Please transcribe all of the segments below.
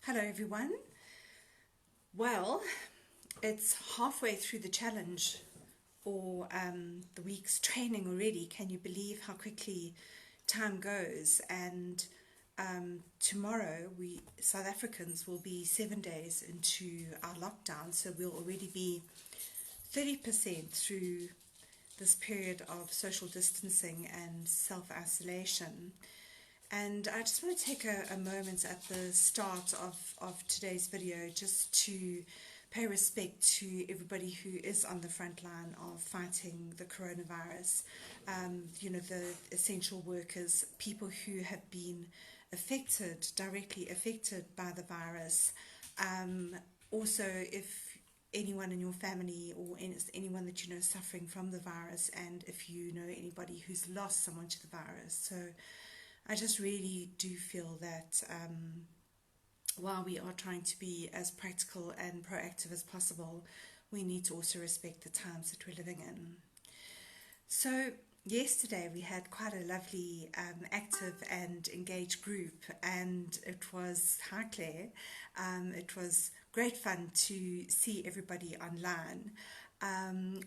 Hello everyone. Well, it's halfway through the challenge or the week's training already. Can you believe how quickly time goes? And tomorrow we South Africans will be 7 days into our lockdown, so we'll already be 30% through this period of social distancing and self-isolation. And I just want to take a moment at the start of today's video just to pay respect to everybody who is on the front line of fighting the coronavirus. The essential workers, people who have been directly affected by the virus. Also, if anyone in your family or anyone that you know suffering from the virus, and if you know anybody who's lost someone to the virus. So I just really do feel that while we are trying to be as practical and proactive as possible, we need to also respect the times that we're living in. So yesterday we had quite a lovely, active and engaged group, and it was, hi Claire, it was great fun to see everybody online.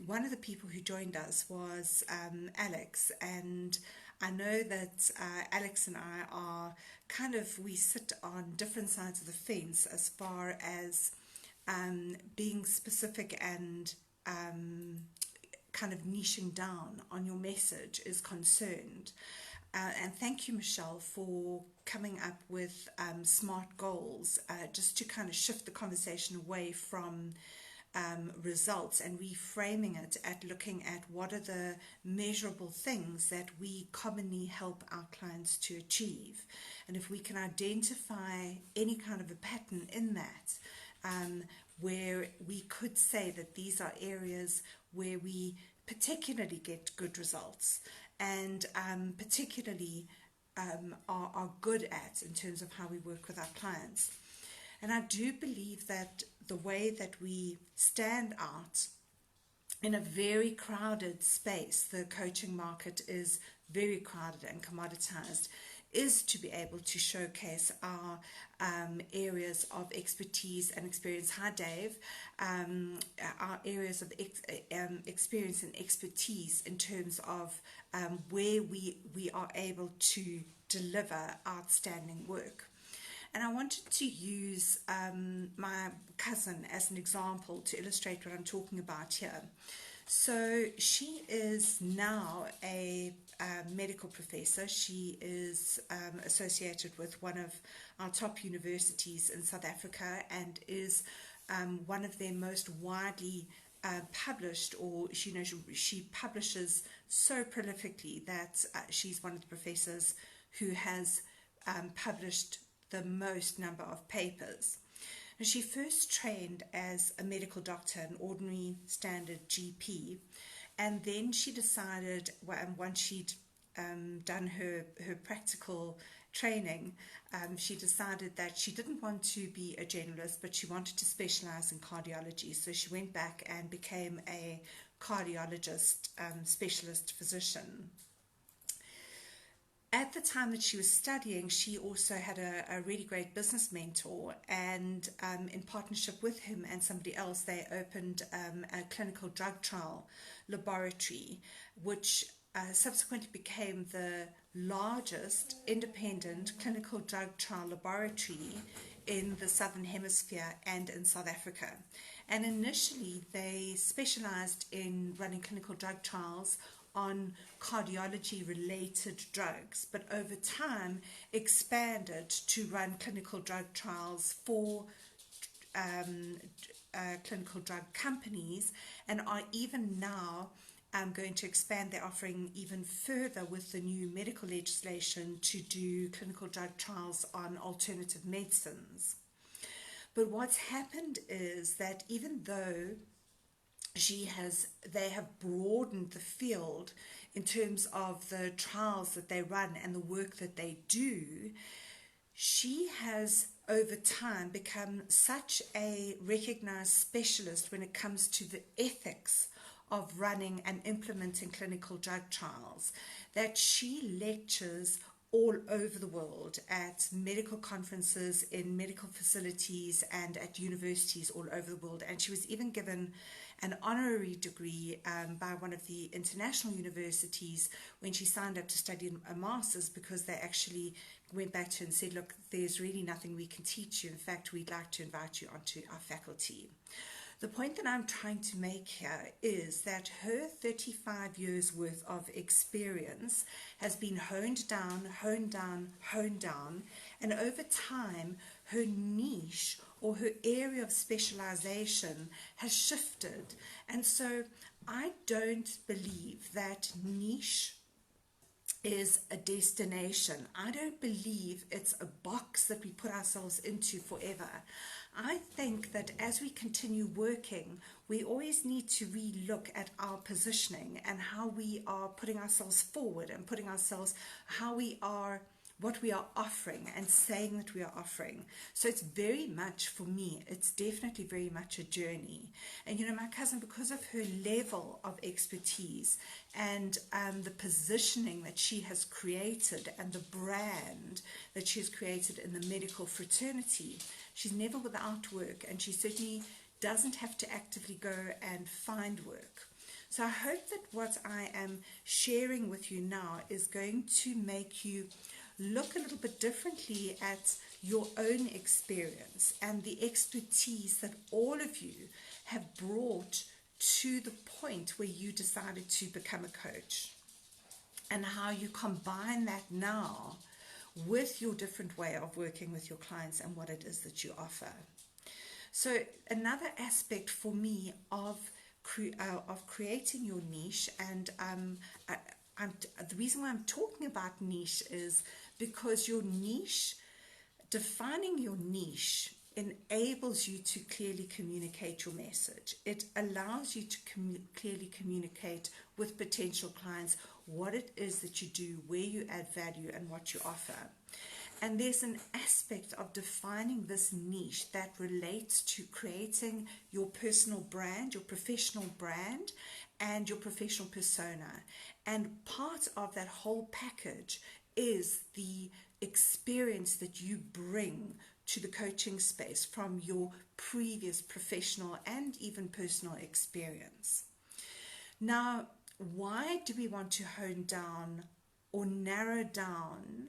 One of the people who joined us was Alex, and I know that Alex and I are we sit on different sides of the fence as far as being specific and kind of niching down on your message is concerned. And thank you, Michelle, for coming up with smart goals, just to kind of shift the conversation away from results and reframing it at looking at what are the measurable things that we commonly help our clients to achieve. And if we can identify any kind of a pattern in that, where we could say that these are areas where we particularly get good results and particularly are good at in terms of how we work with our clients. And I do believe that the way that we stand out in a very crowded space, the coaching market is very crowded and commoditized, is to be able to showcase our areas of expertise and experience. Hi Dave. Our areas of experience and expertise in terms of where we are able to deliver outstanding work. And I wanted to use my cousin as an example to illustrate what I'm talking about here. So she is now a medical professor. She is associated with one of our top universities in South Africa and is one of their most widely published, or she publishes so prolifically that she's one of the professors who has published the most number of papers. And she first trained as a medical doctor, an ordinary standard GP, and then she decided, once she'd done her practical training, she decided that she didn't want to be a generalist, but she wanted to specialize in cardiology. So she went back and became a cardiologist, specialist physician. At the time that she was studying, she also had a really great business mentor, and in partnership with him and somebody else, they opened a clinical drug trial laboratory, which subsequently became the largest independent clinical drug trial laboratory in the Southern Hemisphere and in South Africa. And initially, they specialized in running clinical drug trials on cardiology-related drugs, but over time expanded to run clinical drug trials for clinical drug companies, and are even now going to expand their offering even further with the new medical legislation to do clinical drug trials on alternative medicines. But what's happened is that even though they have broadened the field in terms of the trials that they run and the work that they do, she has over time become such a recognized specialist when it comes to the ethics of running and implementing clinical drug trials that she lectures all over the world at medical conferences, in medical facilities, and at universities all over the world. And she was even given an honorary degree by one of the international universities when she signed up to study a master's, because they actually went back to her and said, look, there's really nothing we can teach you. In fact, we'd like to invite you onto our faculty. The point that I'm trying to make here is that her 35 years worth of experience has been honed down, and over time, her niche or her area of specialization has shifted. And so I don't believe that niche is a destination. I don't believe it's a box that we put ourselves into forever. I think that as we continue working, we always need to re-look at our positioning and how we are putting ourselves forward and putting ourselves, what we are offering and saying that we are offering. So it's very much, for me, it's definitely very much a journey. And my cousin, because of her level of expertise and the positioning that she has created and the brand that she has created in the medical fraternity, she's never without work, and she certainly doesn't have to actively go and find work. So I hope that what I am sharing with you now is going to make you look a little bit differently at your own experience and the expertise that all of you have brought to the point where you decided to become a coach, and how you combine that now with your different way of working with your clients and what it is that you offer. So another aspect for me of creating your niche, and the reason why I'm talking about niche is because your niche, defining your niche, enables you to clearly communicate your message. It allows you to clearly communicate with potential clients what it is that you do, where you add value, and what you offer. And there's an aspect of defining this niche that relates to creating your personal brand, your professional brand, and your professional persona. And part of that whole package is the experience that you bring to the coaching space from your previous professional and even personal experience. Now, why do we want to hone down or narrow down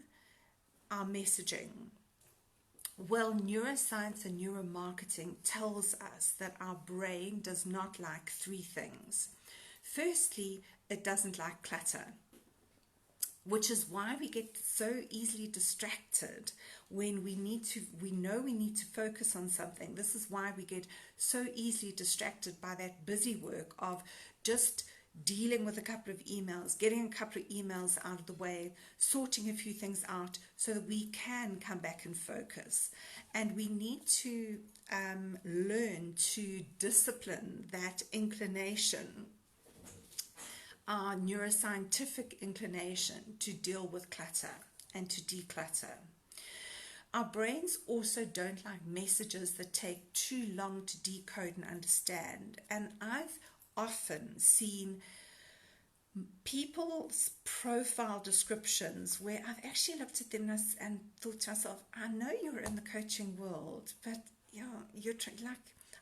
our messaging? Well, neuroscience and neuromarketing tells us that our brain does not like three things. Firstly, it doesn't like clutter, which is why we get so easily distracted when we know we need to focus on something. This is why we get so easily distracted by that busy work of just dealing with a couple of emails, getting a couple of emails out of the way, sorting a few things out so that we can come back and focus. And we need to learn to discipline that inclination, our neuroscientific inclination to deal with clutter and to declutter. Our brains also don't like messages that take too long to decode and understand. And I've often seen people's profile descriptions where I've actually looked at them and thought to myself, I know you're in the coaching world, but you're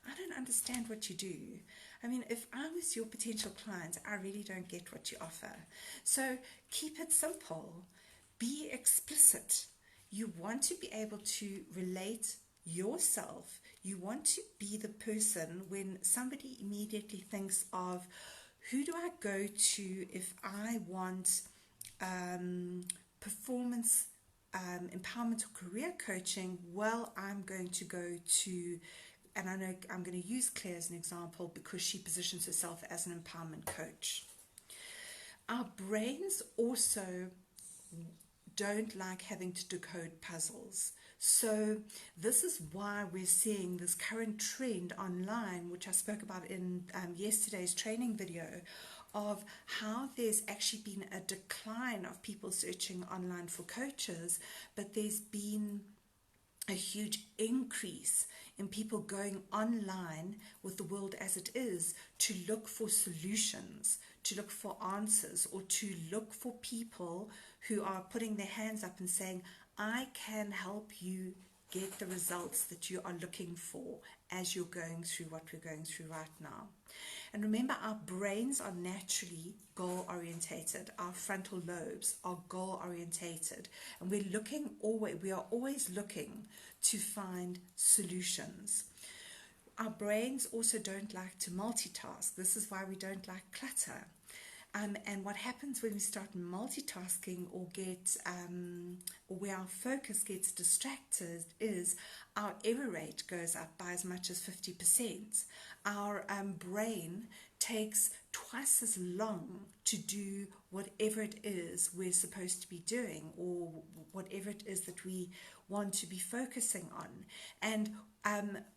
I don't understand what you do. I mean, if I was your potential client, I really don't get what you offer. So keep it simple. Be explicit. You want to be able to relate yourself. You want to be the person when somebody immediately thinks of, who do I go to if I want performance empowerment or career coaching? Well, I'm going to go to, and I know I'm going to use Claire as an example because she positions herself as an empowerment coach. Our brains also don't like having to decode puzzles. So this is why we're seeing this current trend online, which I spoke about in yesterday's training video, of how there's actually been a decline of people searching online for coaches, but there's been a huge increase in people going online with the world as it is to look for solutions, to look for answers, or to look for people who are putting their hands up and saying, I can help you get the results that you are looking for as you're going through what we're going through right now. And remember, our brains are naturally goal orientated. Our frontal lobes are goal orientated, and we are always looking to find solutions. Our brains also don't like to multitask. This is why we don't like clutter. And what happens when we start multitasking or where our focus gets distracted is our error rate goes up by as much as 50%. Our brain takes twice as long to do whatever it is we're supposed to be doing, or whatever it is that we want to be focusing on. And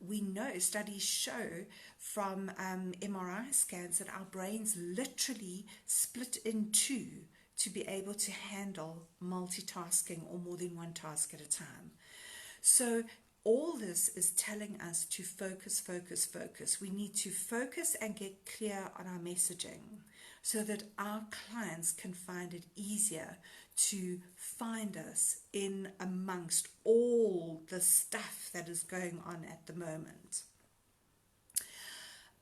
we know, studies show from MRI scans, that our brains literally split in two to be able to handle multitasking or more than one task at a time. So all this is telling us to focus, focus, focus. We need to focus and get clear on our messaging so that our clients can find it easier to find us in amongst all the stuff that is going on at the moment.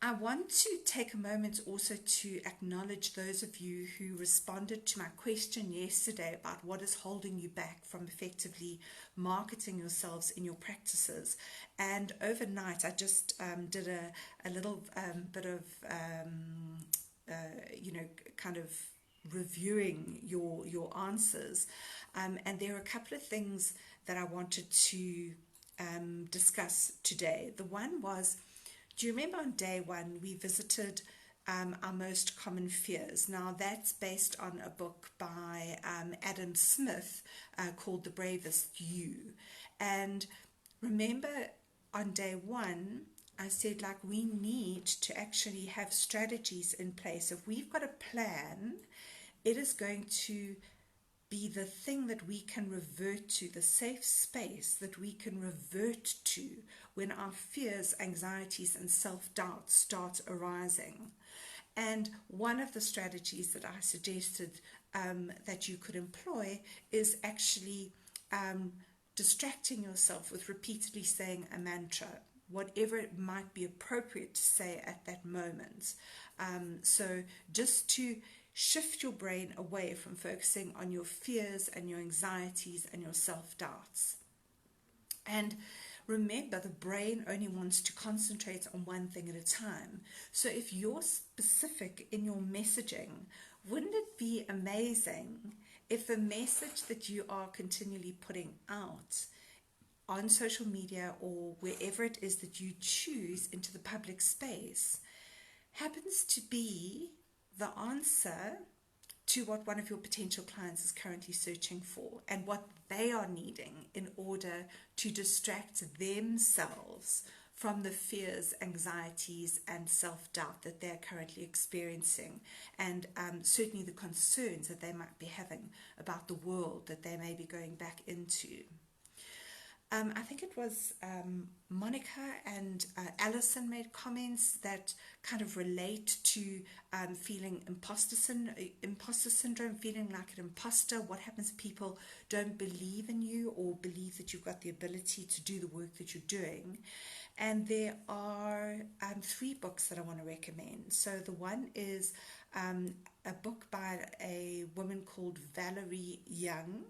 I want to take a moment also to acknowledge those of you who responded to my question yesterday about what is holding you back from effectively marketing yourselves in your practices. And overnight, I just did a little bit of, kind of reviewing your answers. And there are a couple of things that I wanted to discuss today. The one was, do you remember on day one we visited our most common fears? Now that's based on a book by Adam Smith called The Bravest You. And remember on day one, I said, like, we need to actually have strategies in place. If we've got a plan, it is going to be the thing that we can revert to, the safe space that we can revert to when our fears, anxieties, and self-doubt start arising. And one of the strategies that I suggested that you could employ is actually distracting yourself with repeatedly saying a mantra, whatever it might be appropriate to say at that moment. So just to shift your brain away from focusing on your fears and your anxieties and your self-doubts. And remember, the brain only wants to concentrate on one thing at a time. So if you're specific in your messaging, wouldn't it be amazing if the message that you are continually putting out on social media or wherever it is that you choose into the public space happens to be the answer to what one of your potential clients is currently searching for and what they are needing in order to distract themselves from the fears, anxieties, and self-doubt that they're currently experiencing, and certainly the concerns that they might be having about the world that they may be going back into. I think it was Monica and Alison made comments that kind of relate to feeling imposter syndrome, feeling like an imposter. What happens if people don't believe in you or believe that you've got the ability to do the work that you're doing? And there are 3 books that I want to recommend. So the one is a book by a woman called Valerie Young,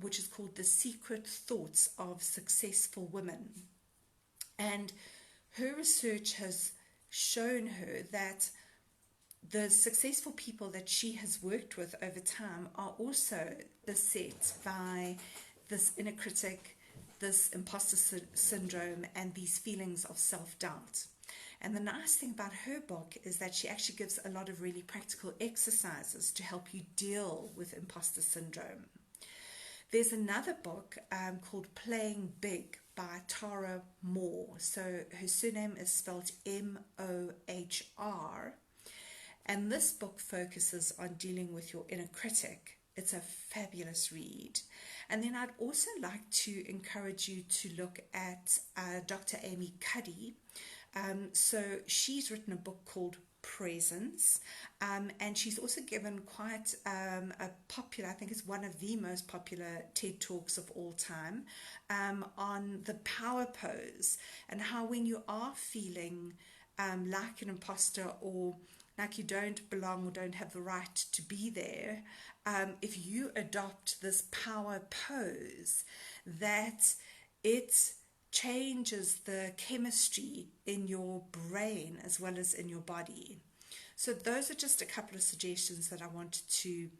which is called The Secret Thoughts of Successful Women. And her research has shown her that the successful people that she has worked with over time are also beset by this inner critic, this imposter syndrome, and these feelings of self-doubt. And the nice thing about her book is that she actually gives a lot of really practical exercises to help you deal with imposter syndrome. There's another book called Playing Big by Tara Mohr. So her surname is spelled M-O-H-R. And this book focuses on dealing with your inner critic. It's a fabulous read. And then I'd also like to encourage you to look at Dr. Amy Cuddy. So she's written a book called presence, and she's also given quite a popular, I think it's one of the most popular TED Talks of all time, on the power pose, and how when you are feeling like an imposter, or like you don't belong or don't have the right to be there, if you adopt this power pose, that it changes the chemistry in your brain as well as in your body. So those are just a couple of suggestions that I wanted to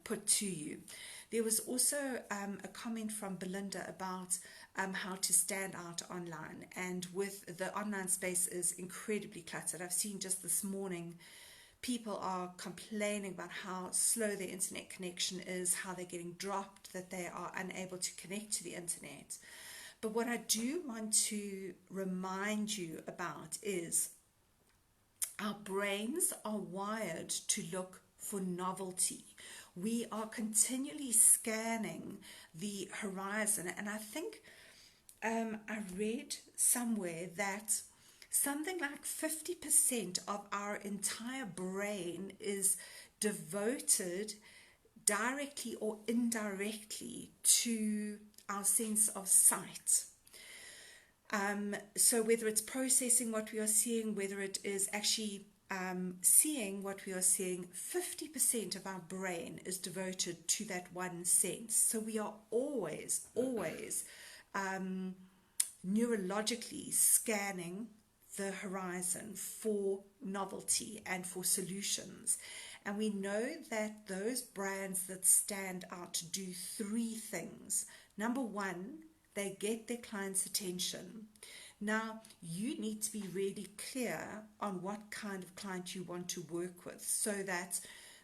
put to you. There was also a comment from Belinda about how to stand out online, and with the online space is incredibly cluttered. I've seen just this morning people are complaining about how slow their internet connection is, how they're getting dropped, that they are unable to connect to the internet. But what I do want to remind you about is our brains are wired to look for novelty. We are continually scanning the horizon, and I think I read somewhere that something like 50% of our entire brain is devoted directly or indirectly to our sense of sight. So whether it's processing what we are seeing, whether it is actually seeing what we are seeing, 50% of our brain is devoted to that one sense. So we are always neurologically scanning the horizon for novelty and for solutions. And we know that those brands that stand out do three things. Number one, they get their clients' attention. Now, you need to be really clear on what kind of client you want to work with, so that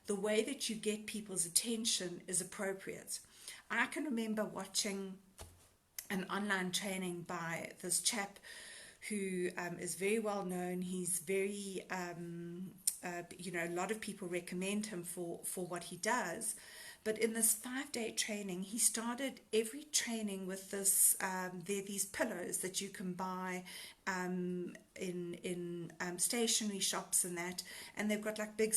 the way that you get people's attention is appropriate. I can remember watching an online training by this chap who is very well known. He's very, a lot of people recommend him for what he does. But in this 5-day training, he started every training with this. There are these pillows that you can buy in stationery shops and that, and they've got like big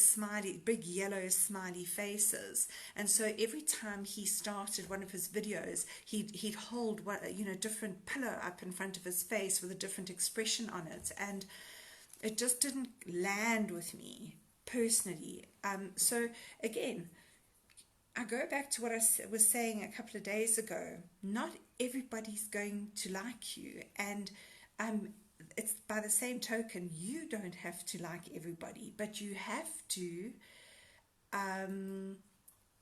yellow smiley faces. And so every time he started one of his videos, he'd hold different pillow up in front of his face with a different expression on it, and it just didn't land with me personally. So again, I go back to what I was saying a couple of days ago. Not everybody's going to like you, and it's by the same token, you don't have to like everybody, but you have to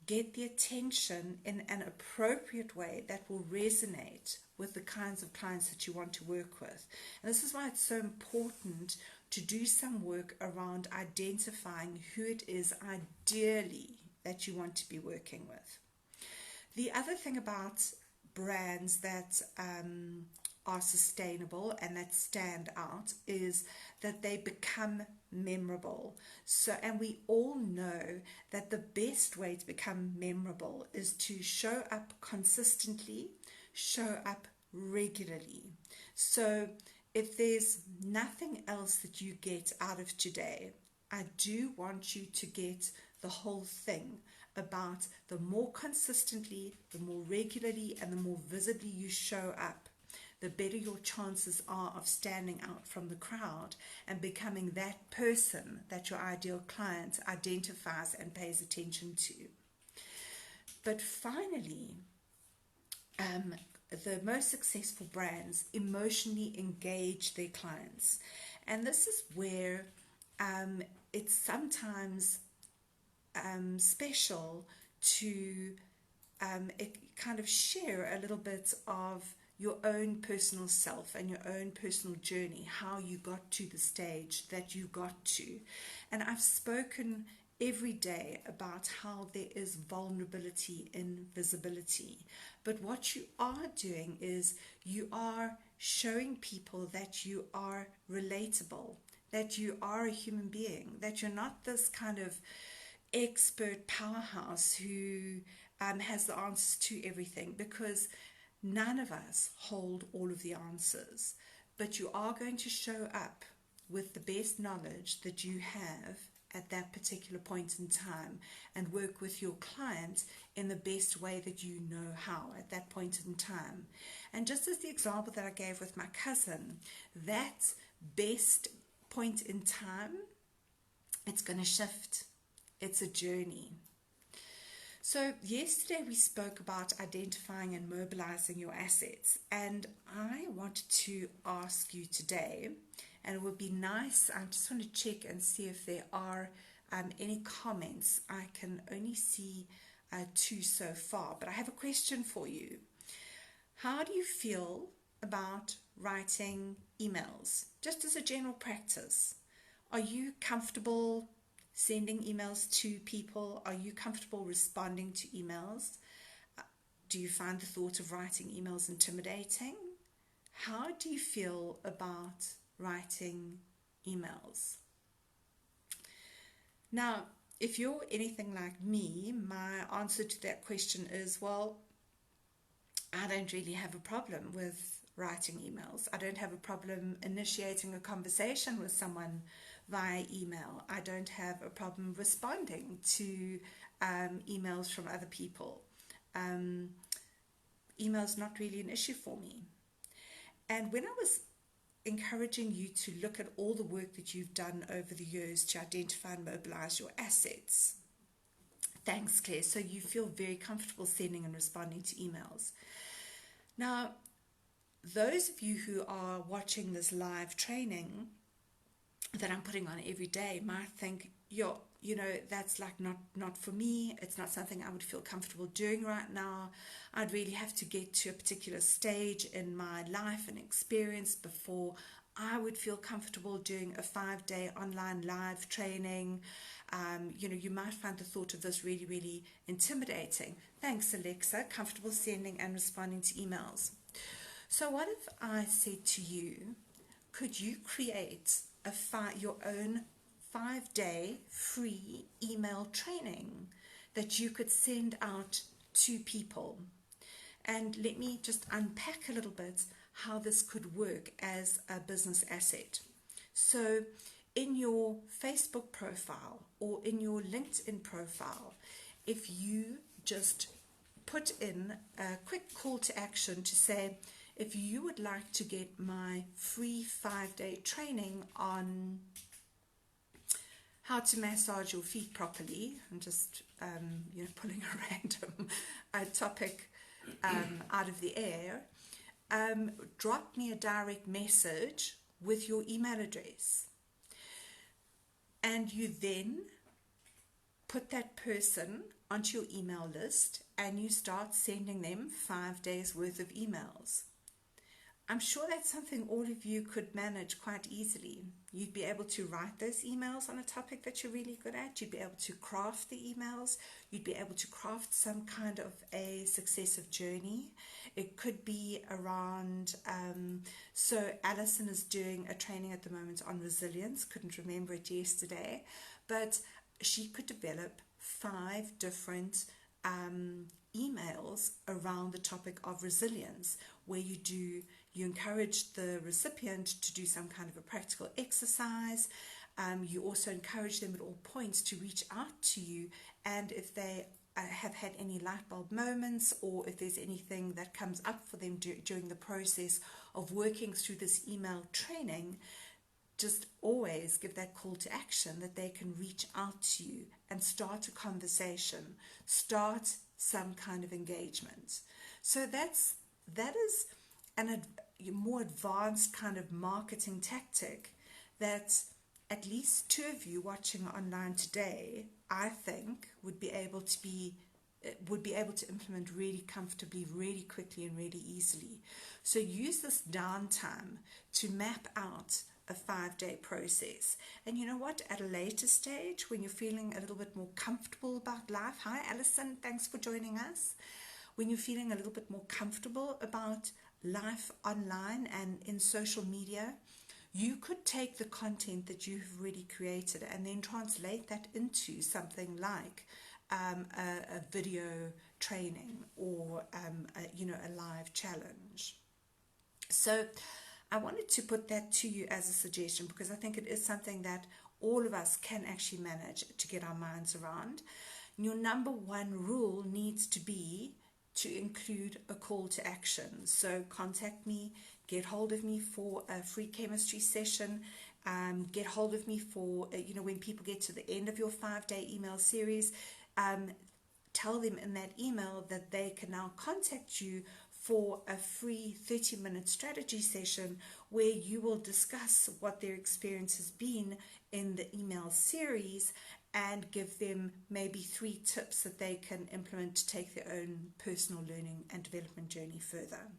get the attention in an appropriate way that will resonate with the kinds of clients that you want to work with. And this is why it's so important to do some work around identifying who it is ideally that you want to be working with. The other thing about brands that are sustainable and that stand out is that they become memorable. So, and we all know that the best way to become memorable is to show up consistently, show up regularly. So if there's nothing else that you get out of today, I do want you to get the whole thing about the more consistently, the more regularly, and the more visibly you show up, the better your chances are of standing out from the crowd and becoming that person that your ideal client identifies and pays attention to. But finally, the most successful brands emotionally engage their clients. And this is where it's sometimes special to it kind of share a little bit of your own personal self and your own personal journey, how you got to the stage that you got to. And I've spoken every day about how there is vulnerability in visibility. But what you are doing is you are showing people that you are relatable, that you are a human being, that you're not this kind of expert powerhouse who has the answers to everything, because none of us hold all of the answers. But you are going to show up with the best knowledge that you have at that particular point in time, and work with your client in the best way that you know how at that point in time. And just as the example that I gave with my cousin, that best point in time, it's going to shift. It's a journey. So yesterday we spoke about identifying and mobilizing your assets, and I want to ask you today, and it would be nice, I just want to check and see if there are any comments. I can only see 2 so far, but I have a question for you. How do you feel about writing emails, just as a general practice? Are you comfortable sending emails to people? Are you comfortable responding to emails? Do you find the thought of writing emails intimidating? How do you feel about writing emails? Now, if you're anything like me, my answer to that question is, well, I don't really have a problem with writing emails. I don't have a problem initiating a conversation with someone via email. I don't have a problem responding to emails from other people. Email's not really an issue for me. And when I was encouraging you to look at all the work that you've done over the years to identify and mobilize your assets, thanks, Claire. So you feel very comfortable sending and responding to emails. Now, those of you who are watching this live training that I'm putting on every day might think, that's like not for me. It's not something I would feel comfortable doing right now. I'd really have to get to a particular stage in my life and experience before I would feel comfortable doing a 5-day online live training. You might find the thought of this really, really intimidating. Thanks, Alexa. Comfortable sending and responding to emails. So what if I said to you, could you create your own 5-day free email training that you could send out to people? And let me just unpack a little bit how this could work as a business asset. So in your Facebook profile or in your LinkedIn profile, if you just put in a quick call to action to say, if you would like to get my free 5-day training on how to massage your feet properly, I'm just pulling a random topic out of the air, drop me a direct message with your email address, and you then put that person onto your email list and you start sending them 5 days worth of emails. I'm sure that's something all of you could manage quite easily. You'd be able to write those emails on a topic that you're really good at. You'd be able to craft the emails. You'd be able to craft some kind of a successive journey. It could be around, so Alison is doing a training at the moment on resilience. Couldn't remember it yesterday, but she could develop 5 different emails around the topic of resilience, where you encourage the recipient to do some kind of a practical exercise. You also encourage them at all points to reach out to you, and if they have had any light bulb moments, or if there's anything that comes up for them during the process of working through this email training, just always give that call to action that they can reach out to you and start a conversation, start some kind of engagement. So that is a more advanced kind of marketing tactic that at least 2 of you watching online today, I think, would be able to implement really comfortably, really quickly, and really easily. So use this downtime to map out a 5-day process. And you know what? At a later stage, when you're feeling a little bit more comfortable about life, hi Alison, thanks for joining us. When you're feeling a little bit more comfortable about life online and in social media, you could take the content that you've already created and then translate that into something like a video training or a live challenge. So I wanted to put that to you as a suggestion because I think it is something that all of us can actually manage to get our minds around. Your number one rule needs to be to include a call to action. So contact me, get hold of me for a free chemistry session, get hold of me for, when people get to the end of your 5-day email series, tell them in that email that they can now contact you for a free 30-minute strategy session where you will discuss what their experience has been in the email series and give them maybe 3 tips that they can implement to take their own personal learning and development journey further.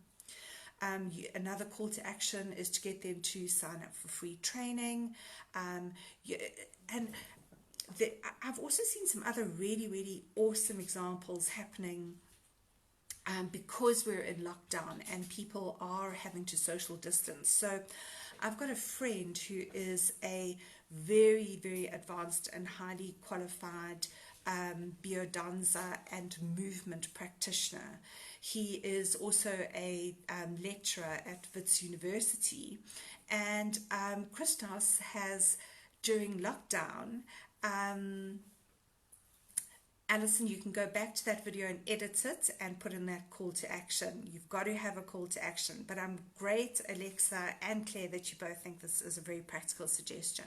Another call to action is to get them to sign up for free training. I've also seen some other really, really awesome examples happening because we're in lockdown and people are having to social distance. So I've got a friend who is a very, very advanced and highly qualified biodanza and movement practitioner. He is also a lecturer at Wits University, and Christos has, during lockdown, Alison, you can go back to that video and edit it and put in that call to action. You've got to have a call to action. But I'm great, Alexa and Claire, that you both think this is a very practical suggestion.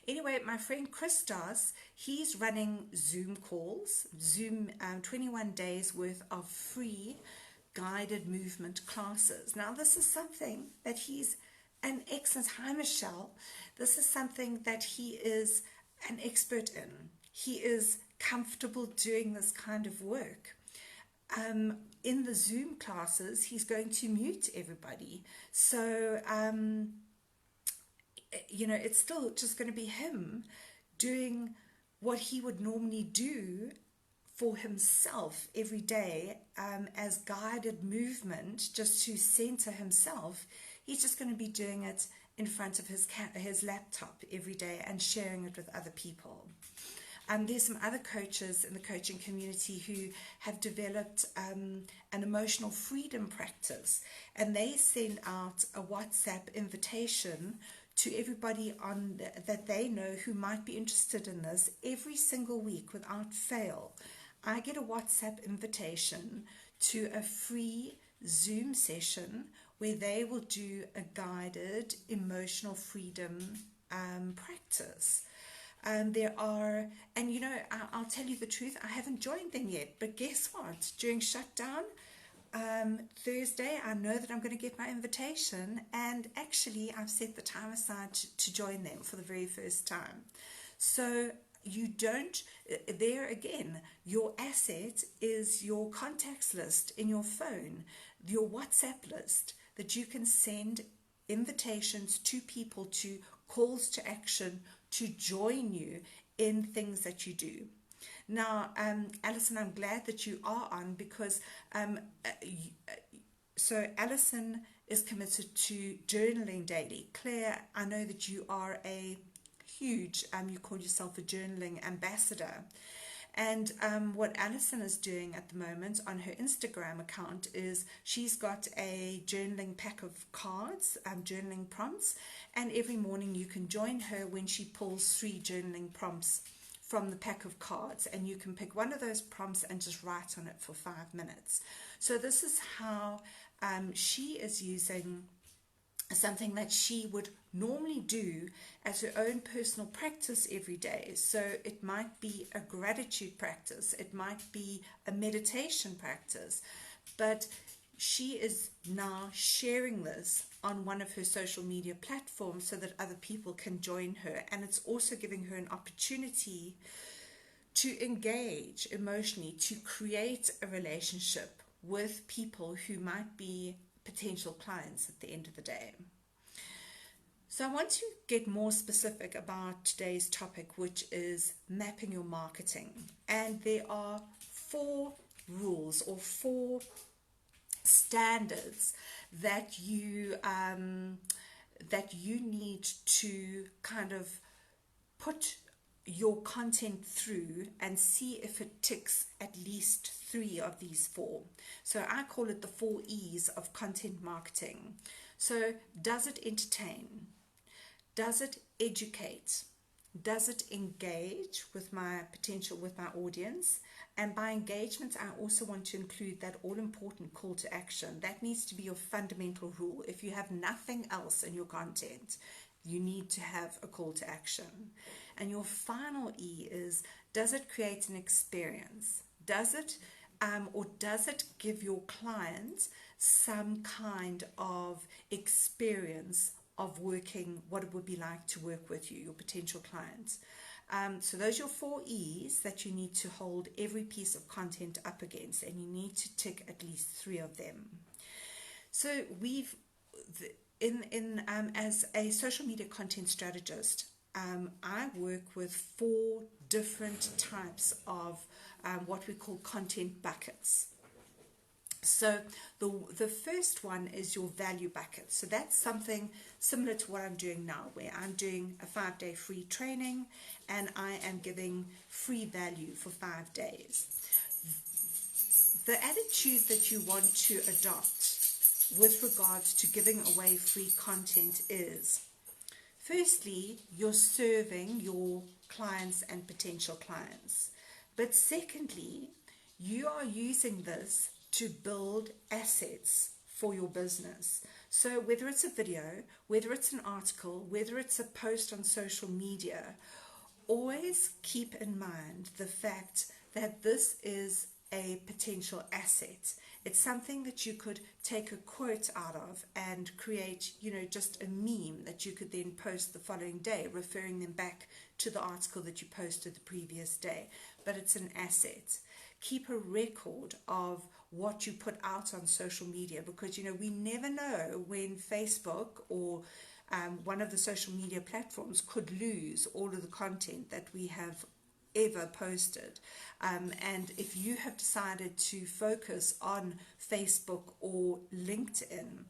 Anyway, my friend Christos, he's running Zoom calls, 21 days worth of free guided movement classes. Now, this is something that he's an excellent, hi Michelle, this is something that he is an expert in. He is comfortable doing this kind of work. In the Zoom classes, he's going to mute everybody. So, it's still just going to be him doing what he would normally do for himself every day as guided movement, just to center himself. He's just going to be doing it in front of his laptop every day and sharing it with other people. There's some other coaches in the coaching community who have developed an emotional freedom practice, and they send out a WhatsApp invitation to everybody that they know who might be interested in this every single week without fail. I get a WhatsApp invitation to a free Zoom session where they will do a guided emotional freedom practice. I'll tell you the truth, I haven't joined them yet, but guess what? During shutdown, Thursday, I know that I'm going to get my invitation, and actually I've set the time aside to join them for the very first time. So there again, your asset is your contacts list in your phone, your WhatsApp list that you can send invitations to people, to calls to action, to join you in things that you do. Now, Alison, I'm glad that you are on because so Alison is committed to journaling daily. Claire, I know that you are a huge, you call yourself a journaling ambassador. And what Alison is doing at the moment on her Instagram account is she's got a journaling pack of cards, journaling prompts, and every morning you can join her when she pulls 3 journaling prompts from the pack of cards, and you can pick one of those prompts and just write on it for 5 minutes. So this is how she is using something that she would normally do as her own personal practice every day. So it might be a gratitude practice, it might be a meditation practice, but she is now sharing this on one of her social media platforms so that other people can join her, and it's also giving her an opportunity to engage emotionally, to create a relationship with people who might be potential clients at the end of the day. So I want to get more specific about today's topic, which is mapping your marketing. And there are 4 rules or 4 standards that you need to kind of put your content through and see if it ticks at least 3 of these 4. So I call it the 4 E's of content marketing. So does it entertain? Does it educate? Does it engage with my audience? And by engagement, I also want to include that all-important call to action. That needs to be your fundamental rule. If you have nothing else in your content, you need to have a call to action. And your final E is, does it create an experience? Does it give your client some kind of experience of working, what it would be like to work with you, your potential clients? So those are your 4 E's that you need to hold every piece of content up against, and you need to tick at least 3 of them. So as a social media content strategist, I work with 4 different types of what we call content buckets. So the first one is your value bucket. So that's something similar to what I'm doing now, where I'm doing a 5-day free training and I am giving free value for 5 days. The attitude that you want to adopt with regards to giving away free content is, firstly, you're serving your clients and potential clients. But secondly, you are using this to build assets for your business. So whether it's a video, whether it's an article, whether it's a post on social media, always keep in mind the fact that this is a potential asset. It's something that you could take a quote out of and create, just a meme that you could then post the following day, referring them back to the article that you posted the previous day. But it's an asset. Keep a record of what you put out on social media, because we never know when Facebook or one of the social media platforms could lose all of the content that we have ever posted. And if you have decided to focus on Facebook or LinkedIn,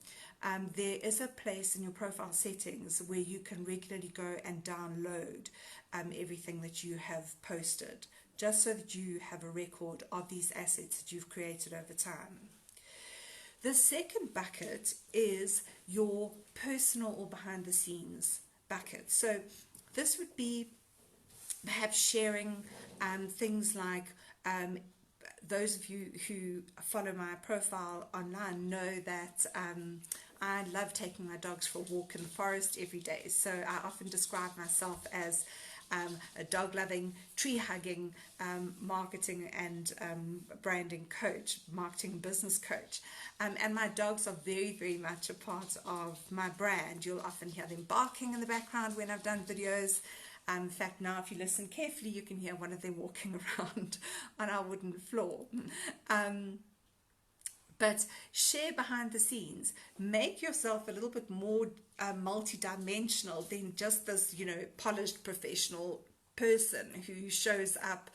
there is a place in your profile settings where you can regularly go and download everything that you have posted, just so that you have a record of these assets that you've created over time. The second bucket is your personal or behind the scenes bucket. So this would be perhaps sharing things like, those of you who follow my profile online know that I love taking my dogs for a walk in the forest every day. So I often describe myself as a dog-loving, tree-hugging, marketing and branding coach, marketing business coach. And my dogs are very, very much a part of my brand. You'll often hear them barking in the background when I've done videos. In fact, now if you listen carefully, you can hear one of them walking around on our wooden floor. But share behind the scenes. Make yourself a little bit more multi-dimensional than just this, polished professional person who shows up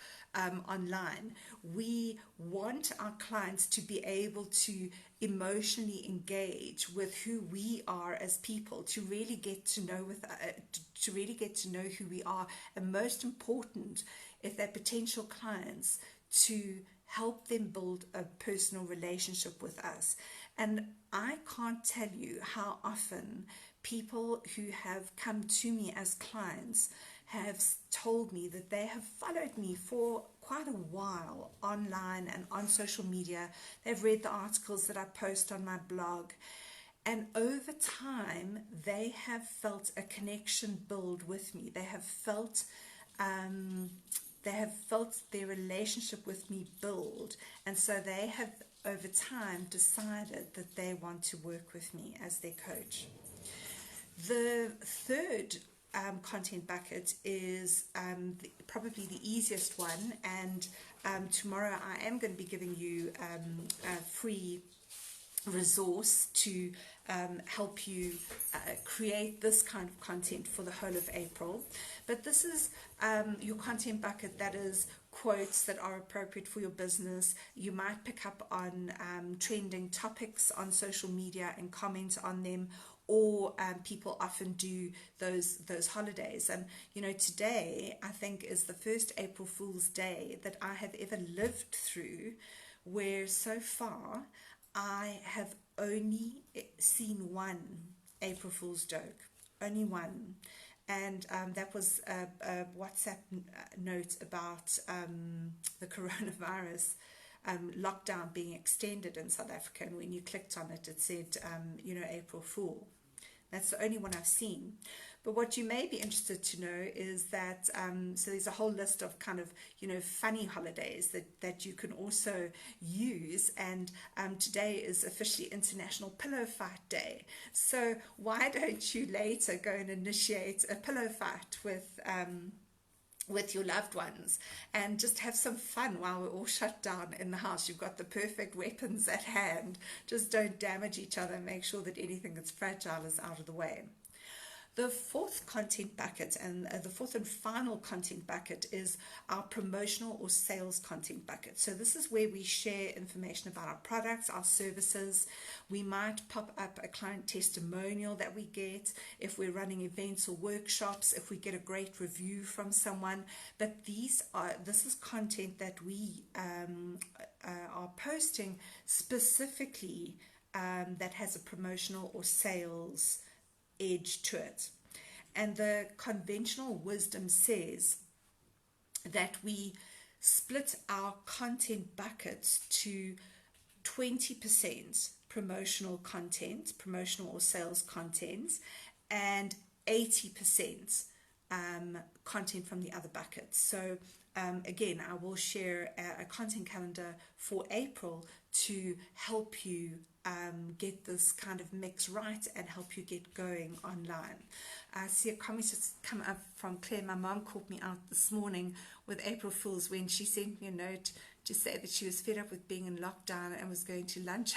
online. We want our clients to be able to emotionally engage with who we are as people, to really get to know who we are, and most important, if they're potential clients, to help them build a personal relationship with us. And I can't tell you how often people who have come to me as clients have told me that they have followed me for quite a while online and on social media. They've read the articles that I post on my blog, and over time they have felt a connection build with me. They have felt their relationship with me build, and so they have over time decided that they want to work with me as their coach. The third content bucket is probably the easiest one, and tomorrow I am going to be giving you a free resource to help you create this kind of content for the whole of April. But this is your content bucket that is quotes that are appropriate for your business. You might pick up on trending topics on social media and comment on them, or people often do those holidays. And today I think is the first April Fool's Day that I have ever lived through, where so far I have only seen one April Fool's joke, only one. And that was a WhatsApp note about the coronavirus lockdown being extended in South Africa. And when you clicked on it, it said, April Fool. That's the only one I've seen. But what you may be interested to know is that, so there's a whole list of kind of, funny holidays that you can also use. And today is officially International Pillow Fight Day. So why don't you later go and initiate a pillow fight with your loved ones and just have some fun while we're all shut down in the house. You've got the perfect weapons at hand. Just don't damage each other. Make sure that anything that's fragile is out of the way. The fourth content bucket, and the fourth and final content bucket, is our promotional or sales content bucket. So this is where we share information about our products, our services. We might pop up a client testimonial that we get if we're running events or workshops, if we get a great review from someone. But this is content that we are posting specifically that has a promotional or sales edge to it. And the conventional wisdom says that we split our content buckets to 20% promotional content, promotional or sales content, and 80% content from the other buckets. So again, I will share a content calendar for April to help you get this kind of mix right and help you get going online. I see a comment just come up from Claire. My mom called me out this morning with April Fool's when she sent me a note to say that she was fed up with being in lockdown and was going to lunch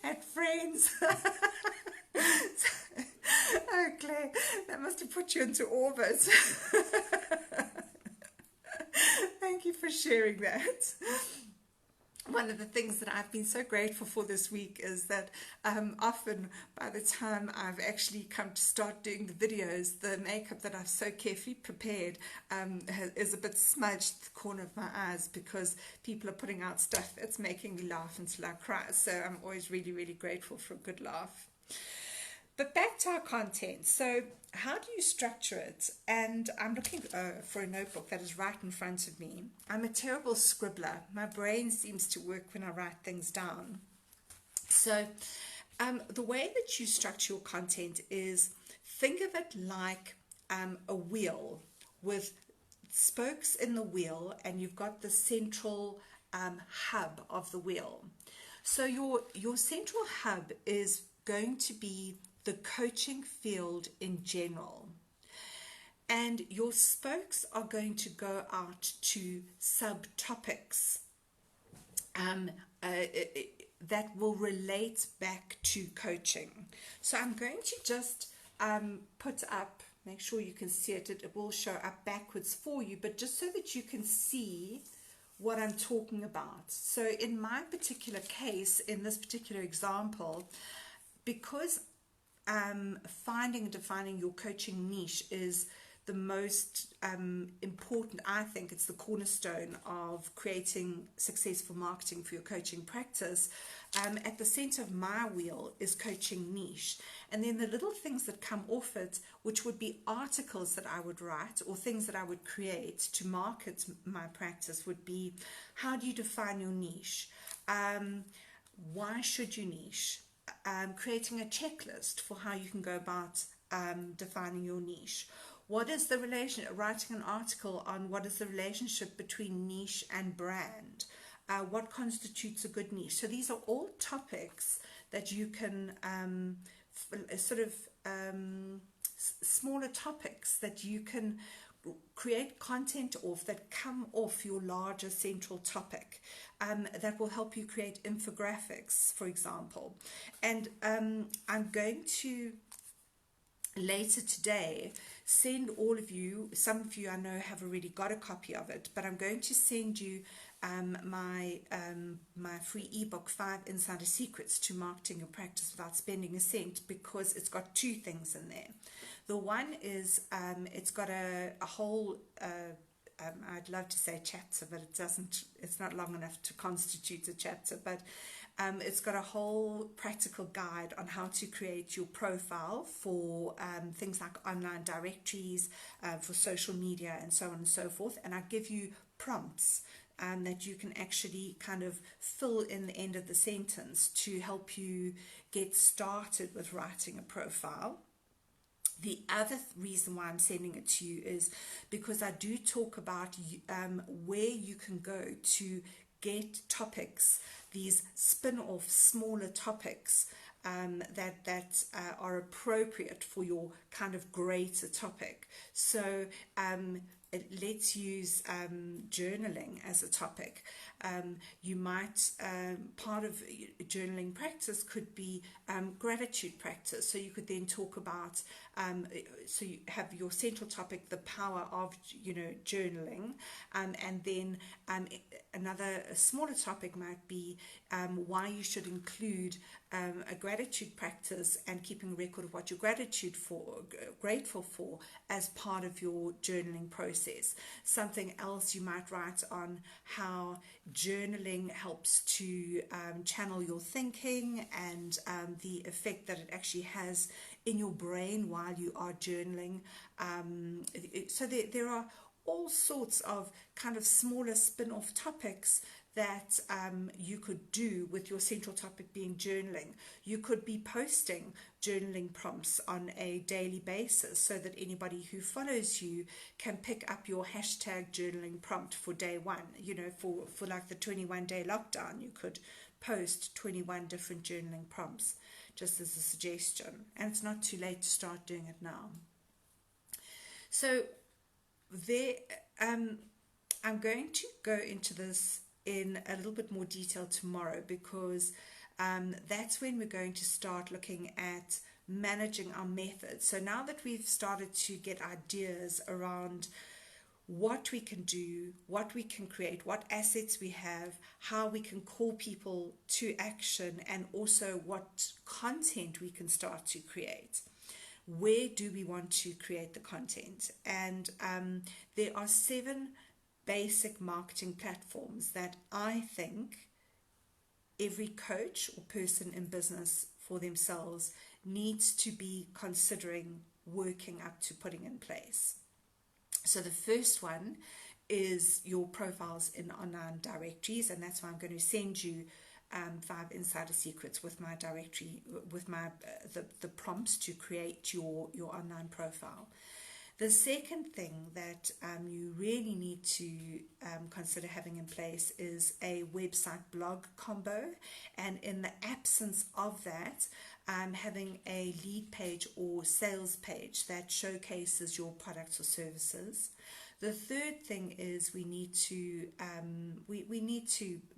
at Friends. Oh, Claire, that must have put you into orbit. Thank you for sharing that. One of the things that I've been so grateful for this week is that often by the time I've actually come to start doing the videos, the makeup that I've so carefully prepared is a bit smudged the corner of my eyes because people are putting out stuff that's making me laugh until I cry. So I'm always really, really grateful for a good laugh. But back to our content. So how do you structure it? And I'm looking for a notebook that is right in front of me. I'm a terrible scribbler. My brain seems to work when I write things down. So the way that you structure your content is, think of it like a wheel with spokes in the wheel, and you've got the central hub of the wheel. So your central hub is going to be the coaching field in general, and your spokes are going to go out to subtopics that will relate back to coaching. So I'm going to just put up, make sure you can see it. It will show up backwards for you, but just so that you can see what I'm talking about. So in my particular case, in this particular example, because finding and defining your coaching niche is the most important, I think it's the cornerstone of creating successful marketing for your coaching practice. At the center of my wheel is coaching niche. And then the little things that come off it, which would be articles that I would write or things that I would create to market my practice, would be, how do you define your niche? Why should you niche? Creating a checklist for how you can go about defining your niche. What is the writing an article on what is the relationship between niche and brand? What constitutes a good niche? So these are all topics that you can smaller topics that you can create content off, that come off your larger central topic, that will help you create infographics, for example. And I'm going to later today send all of you, some of you I know have already got a copy of it, but I'm going to send you my free ebook, 5 Insider Secrets to Marketing Your Practice Without Spending a Cent, because it's got two things in there. The one is it's got a whole I'd love to say chapter, but it doesn't, it's not long enough to constitute a chapter, but It's got a whole practical guide on how to create your profile for things like online directories, for social media, and so on and so forth. And I give you prompts that you can actually kind of fill in the end of the sentence to help you get started with writing a profile. The other reason why I'm sending it to you is because I do talk about where you can go to get topics, these spin-off smaller topics that are appropriate for your kind of greater topic. So let's use journaling as a topic. You might, part of journaling practice could be gratitude practice. So you could then talk about, so you have your central topic, the power of, journaling. And then another smaller topic might be why you should include a gratitude practice and keeping a record of what you're grateful for as part of your journaling process. Something else you might write on how journaling helps to channel your thinking and the effect that it actually has in your brain while you are journaling. So there are all sorts of kind of smaller spin-off topics that you could do with your central topic being journaling. You could be posting journaling prompts on a daily basis so that anybody who follows you can pick up your hashtag journaling prompt for day one. For like the 21-day lockdown, you could post 21 different journaling prompts just as a suggestion. And it's not too late to start doing it now. So I'm going to go into this in a little bit more detail tomorrow, because that's when we're going to start looking at managing our methods. So now that we've started to get ideas around what we can do, what we can create, what assets we have, how we can call people to action, and also what content we can start to create. Where do we want to create the content? And there are 7 basic marketing platforms that I think every coach or person in business for themselves needs to be considering working up to putting in place. So the first one is your profiles in online directories, and that's why I'm going to send you 5 insider secrets with my directory, with my the prompts to create your online profile. The second thing that you really need to consider having in place is a website blog combo, and in the absence of that, having a lead page or sales page that showcases your products or services. The third thing is we need to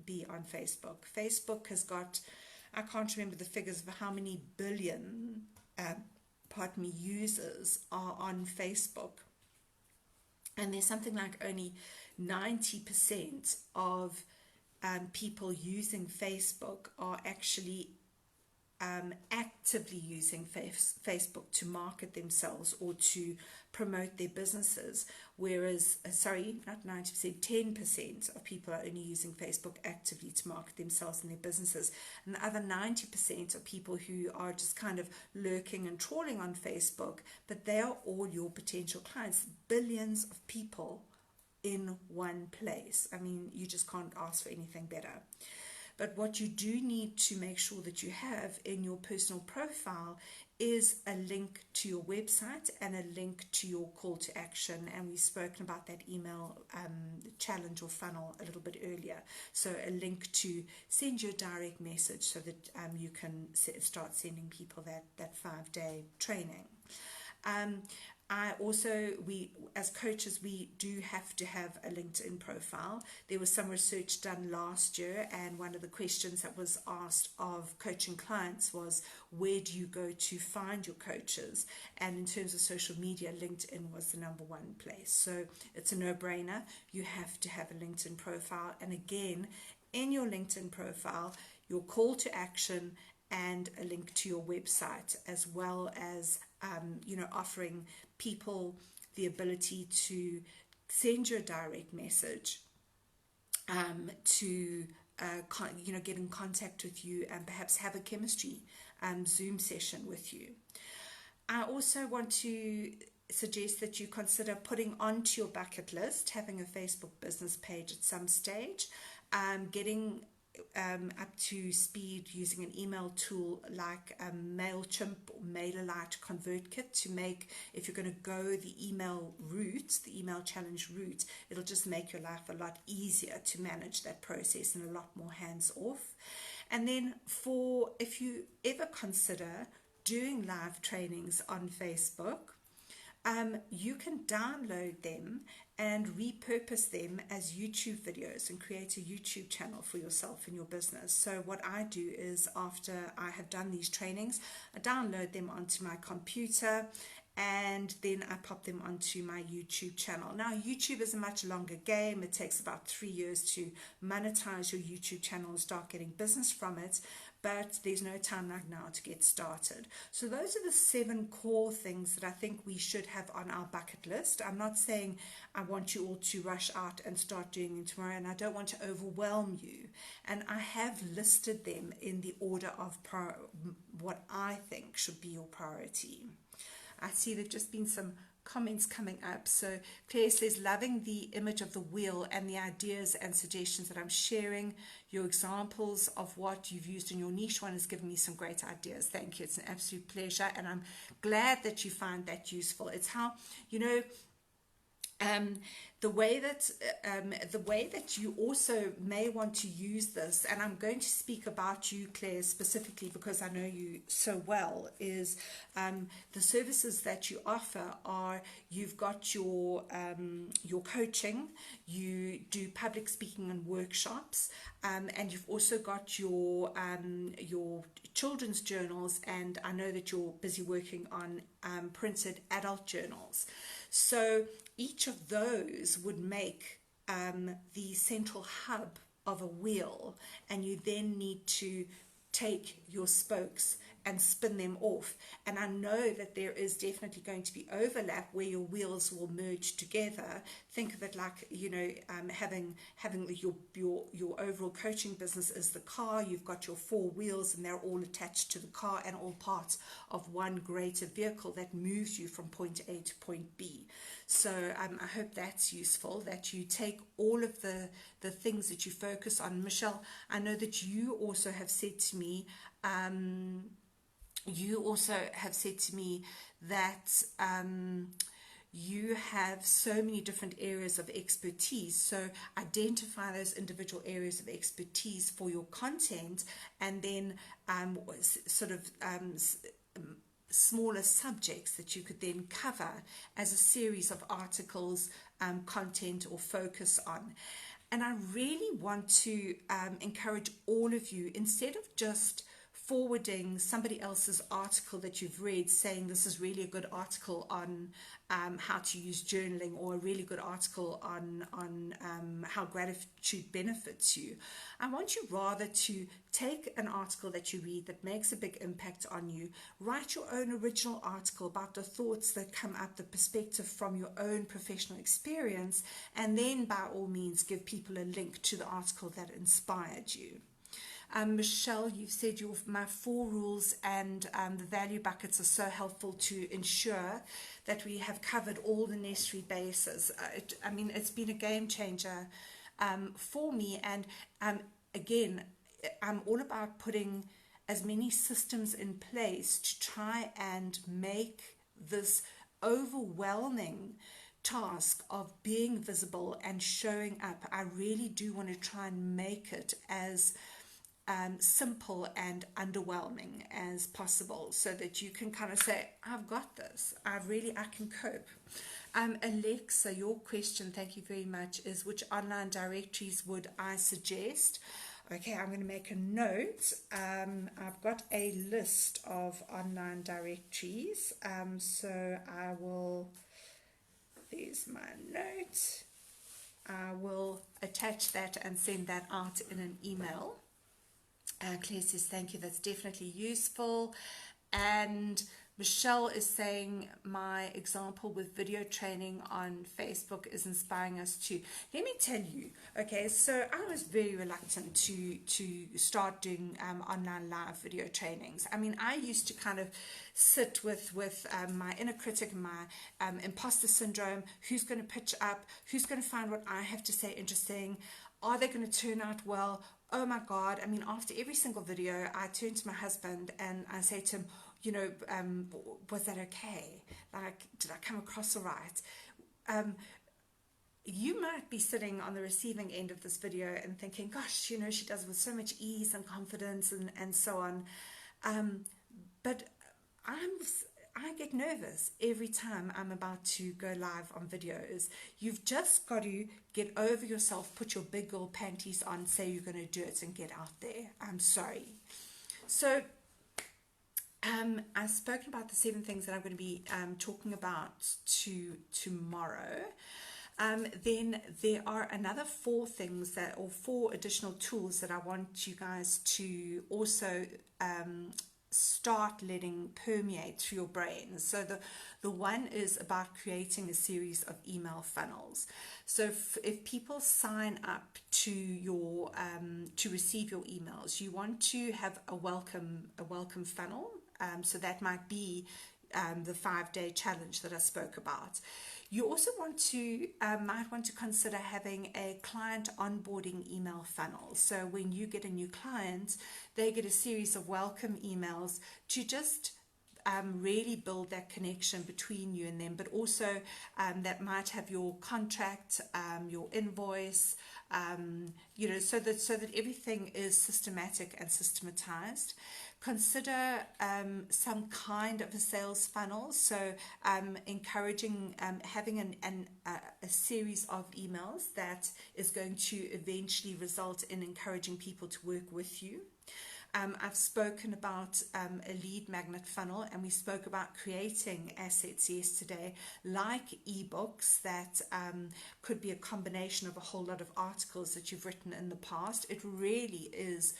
be on Facebook. Facebook has got, I can't remember the figures of how many billion users are on Facebook, and there's something like only 90% of people using Facebook are actually actively using Facebook to market themselves or to promote their businesses, whereas, not 90%, 10% of people are only using Facebook actively to market themselves and their businesses, and the other 90% are people who are just kind of lurking and trawling on Facebook, but they are all your potential clients. Billions of people in one place. I mean, you just can't ask for anything better. But what you do need to make sure that you have in your personal profile is a link to your website and a link to your call to action. And we've spoken about that email challenge or funnel a little bit earlier. So a link to send you a direct message so that you can start sending people that 5-day training. We as coaches, we do have to have a LinkedIn profile. There was some research done last year, and one of the questions that was asked of coaching clients was, where do you go to find your coaches? And in terms of social media, LinkedIn was the number 1 place. So it's a no-brainer. You have to have a LinkedIn profile. And again, in your LinkedIn profile, your call to action and a link to your website, as well as offering people the ability to send you a direct message to get in contact with you and perhaps have a chemistry Zoom session with you. I also want to suggest that you consider putting onto your bucket list having a Facebook business page at some stage, getting up to speed using an email tool like MailChimp or MailerLite ConvertKit to make, if you're going to go the email route, the email challenge route, it'll just make your life a lot easier to manage that process and a lot more hands off. And then if you ever consider doing live trainings on Facebook, you can download them and repurpose them as YouTube videos and create a YouTube channel for yourself and your business. So what I do is, after I have done these trainings, I download them onto my computer and then I pop them onto my YouTube channel. Now, YouTube is a much longer game. It takes about 3 years to monetize your YouTube channel and start getting business from it, but there's no time like now to get started. So those are the 7 core things that I think we should have on our bucket list. I'm not saying I want you all to rush out and start doing them tomorrow, and I don't want to overwhelm you. And I have listed them in the order of what I think should be your priority. I see there've just been some comments coming up. So Claire says, loving the image of the wheel and the ideas and suggestions that I'm sharing. Your examples of what you've used in your niche one has given me some great ideas. Thank you. It's an absolute pleasure. And I'm glad that you find that useful. It's how, the way that you also may want to use this, and I'm going to speak about you, Claire, specifically because I know you so well, is the services that you offer are, you've got your coaching, you do public speaking and workshops, and you've also got your children's journals, and I know that you're busy working on printed adult journals. So each of those would make the central hub of a wheel, and you then need to take your spokes and spin them off. And I know that there is definitely going to be overlap where your wheels will merge together. Think of it like, having your overall coaching business is the car. You've got your 4 wheels and they're all attached to the car and all parts of one greater vehicle that moves you from point A to point B. So I hope that's useful, that you take all of the things that you focus on. Michelle, I know that you also have said to me, that you have so many different areas of expertise. So identify those individual areas of expertise for your content, and then smaller subjects that you could then cover as a series of articles, content, or focus on. And I really want to encourage all of you, instead of just forwarding somebody else's article that you've read saying this is really a good article on how to use journaling, or a really good article on how gratitude benefits you, I want you rather to take an article that you read that makes a big impact on you, write your own original article about the thoughts that come up, the perspective from your own professional experience, and then by all means give people a link to the article that inspired you. Michelle, you've said my 4 rules and the value buckets are so helpful to ensure that we have covered all the necessary bases. It's been a game changer for me. And again, I'm all about putting as many systems in place to try and make this overwhelming task of being visible and showing up. I really do want to try and make it as simple and underwhelming as possible, so that you can kind of say, I've got this, I can cope. Alexa, your question, thank you very much, is which online directories would I suggest? Okay, I'm going to make a note. I've got a list of online directories, so I will, there's my note, I will attach that and send that out in an email. Claire says, thank you, that's definitely useful. And Michelle is saying my example with video training on Facebook is inspiring us too. Let me tell you, okay, so I was very reluctant to start doing online live video trainings. I mean, I used to kind of sit with my inner critic and my imposter syndrome. Who's going to pitch up? Who's going to find what I have to say interesting? Are they going to turn out well? Oh my God. I mean, after every single video, I turn to my husband and I say to him, you know, was that okay? Like, did I come across all right? You might be sitting on the receiving end of this video and thinking, gosh, you know, she does it with so much ease and confidence and so on. But I get nervous every time I'm about to go live on videos. You've just got to get over yourself, put your big girl panties on, say you're going to do it and get out there. I'm sorry. So I've spoken about the 7 things that I'm going to be talking about tomorrow. Then there are another 4 things or 4 additional tools that I want you guys to also start letting permeate through your brain. So the one is about creating a series of email funnels. So if people sign up to your to receive your emails, you want to have a welcome funnel. So that might be the 5-day challenge that I spoke about. You also might want to consider having a client onboarding email funnel. So when you get a new client, they get a series of welcome emails to just really build that connection between you and them, but also that might have your contract, your invoice, you know, so that everything is systematic and systematized. Consider some kind of a sales funnel, so encouraging having a series of emails that is going to eventually result in encouraging people to work with you. I've spoken about a lead magnet funnel, and we spoke about creating assets yesterday, like ebooks that could be a combination of a whole lot of articles that you've written in the past. It really is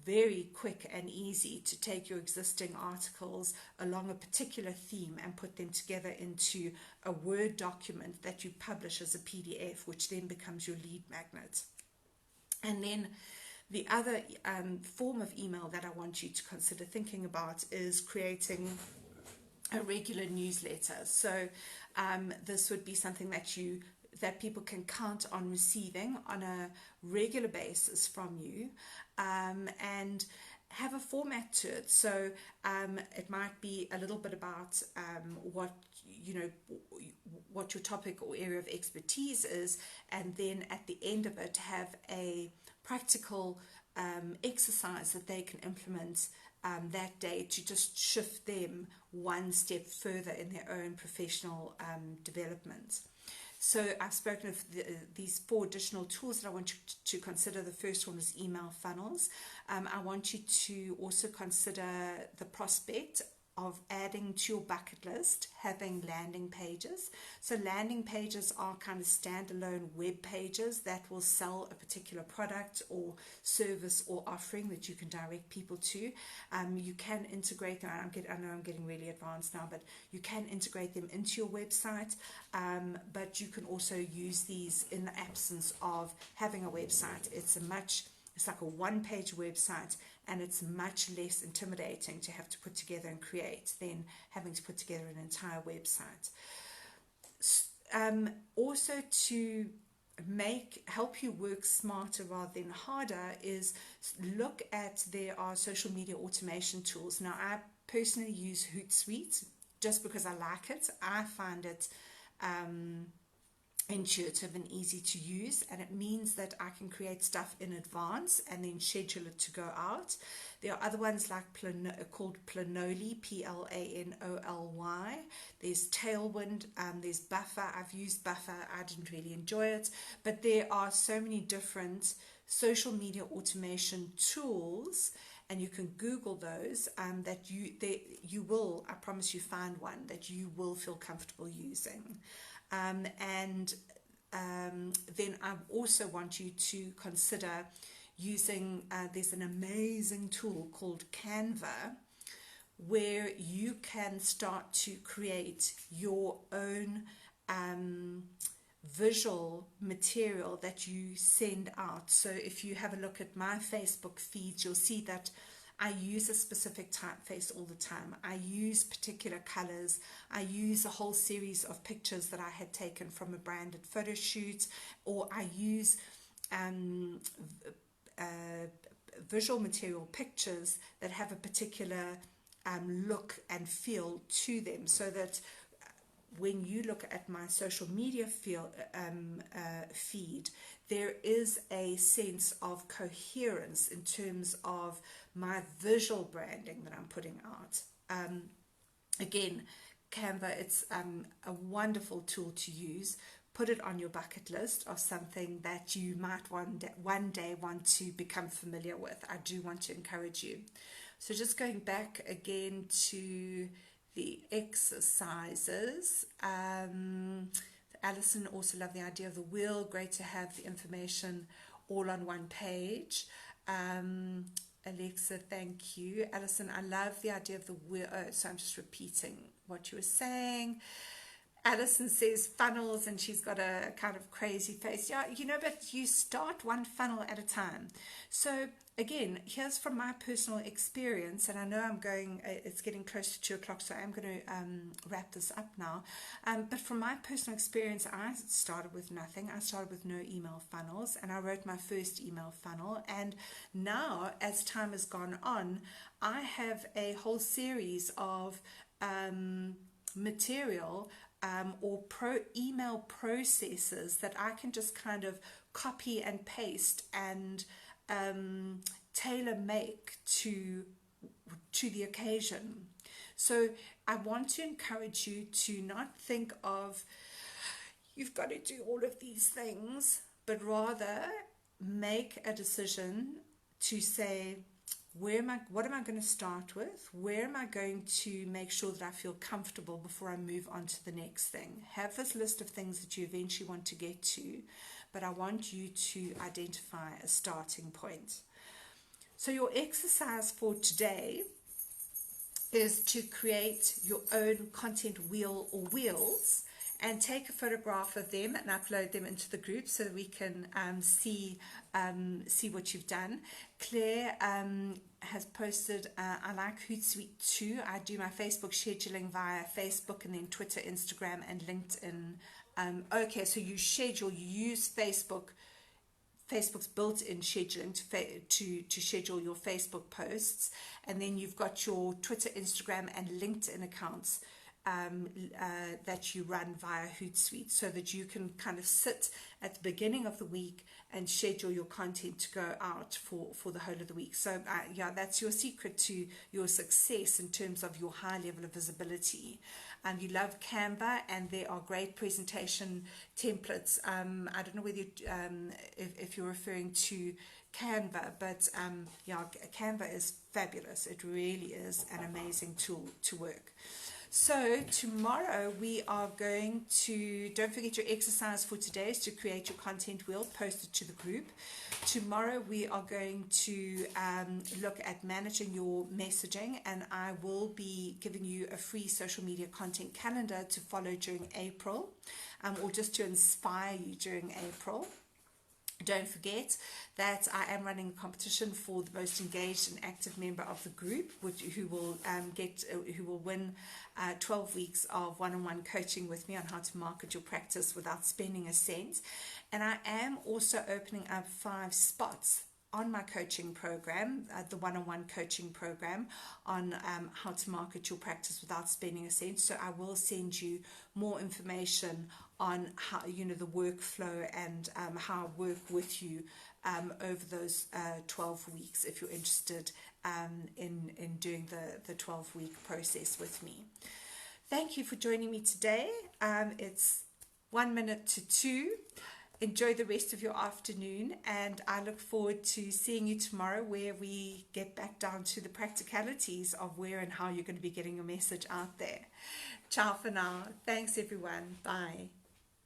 very quick and easy to take your existing articles along a particular theme and put them together into a Word document that you publish as a PDF, which then becomes your lead magnet. And then the other form of email that I want you to consider thinking about is creating a regular newsletter. So this would be something that people can count on receiving on a regular basis from you, and have a format to it. So it might be a little bit about what your topic or area of expertise is, and then at the end of it have a practical exercise that they can implement that day to just shift them one step further in their own professional development. So I've spoken of these 4 additional tools that I want you to consider. The first one is email funnels. I want you to also consider the prospect of adding to your bucket list, having landing pages. So landing pages are kind of standalone web pages that will sell a particular product or service or offering that you can direct people to. You can integrate them. I know I'm getting really advanced now, but you can integrate them into your website, but you can also use these in the absence of having a website. It's like a 1-page website, and it's much less intimidating to have to put together and create than having to put together an entire website. Also, to help you work smarter rather than harder, is look at there are social media automation tools. Now, I personally use Hootsuite just because I like it. I find it intuitive and easy to use, and it means that I can create stuff in advance and then schedule it to go out. There are other ones like called Planoly, Planoly. There's Tailwind, there's Buffer. I've used Buffer, I didn't really enjoy it, but there are so many different social media automation tools, and you can Google those, that you will, I promise you, find one that you will feel comfortable using. And then I also want you to consider using, there's an amazing tool called Canva, where you can start to create your own visual material that you send out. So if you have a look at my Facebook feeds, you'll see that I use a specific typeface all the time. I use particular colors. I use a whole series of pictures that I had taken from a branded photo shoot, or I use visual material pictures that have a particular look and feel to them, so that when you look at my social media feed, there is a sense of coherence in terms of my visual branding that I'm putting out. Again, Canva, it's a wonderful tool to use. Put it on your bucket list of something that you might one day want to become familiar with. I do want to encourage you. So just going back again to the exercises. Alison also loved the idea of the wheel. Great to have the information all on one page. Alexa, thank you. Alison, I love the idea of the wheel. Oh, so I'm just repeating what you were saying. Alison says funnels, and she's got a kind of crazy face. Yeah, but you start one funnel at a time. So again, here's from my personal experience, and I know it's getting close to 2 o'clock, so I'm going to wrap this up now. But from my personal experience, I started with nothing. I started with no email funnels, and I wrote my first email funnel. And now, as time has gone on, I have a whole series of material or email processes that I can just kind of copy and paste and tailor make to the occasion. So I want to encourage you to not think of you've got to do all of these things, but rather make a decision to say, what am I going to start with? Where am I going to make sure that I feel comfortable before I move on to the next thing? Have this list of things that you eventually want to get to, but I want you to identify a starting point. So your exercise for today is to create your own content wheel or wheels, and take a photograph of them and upload them into the group so that we can see what you've done. Claire has posted, I like Hootsuite too. I do my Facebook scheduling via Facebook, and then Twitter, Instagram, and LinkedIn. Okay, so you use Facebook's built-in scheduling to schedule your Facebook posts, and then you've got your Twitter, Instagram, and LinkedIn accounts that you run via Hootsuite, so that you can kind of sit at the beginning of the week and schedule your content to go out for the whole of the week. So that's your secret to your success in terms of your high level of visibility. You love Canva, and there are great presentation templates. I don't know whether if you're referring to Canva, but Canva is fabulous. It really is an amazing tool to work. So tomorrow we are going to, don't forget your exercise for today is to create your content wheel, post it to the group. Tomorrow we are going to look at managing your messaging, and I will be giving you a free social media content calendar to follow during April, or just to inspire you during April. Don't forget that I am running a competition for the most engaged and active member of the group, who will win 12 weeks of one-on-one coaching with me on how to market your practice without spending a cent. And I am also opening up 5 spots on my coaching program, the one-on-one coaching program on how to market your practice without spending a cent. So I will send you more information on how, the workflow and how I work with you over those 12 weeks, if you're interested in doing the 12-week process with me. Thank you for joining me today. It's 1 minute to 2. Enjoy the rest of your afternoon, and I look forward to seeing you tomorrow, where we get back down to the practicalities of where and how you're going to be getting your message out there. Ciao for now. Thanks, everyone. Bye.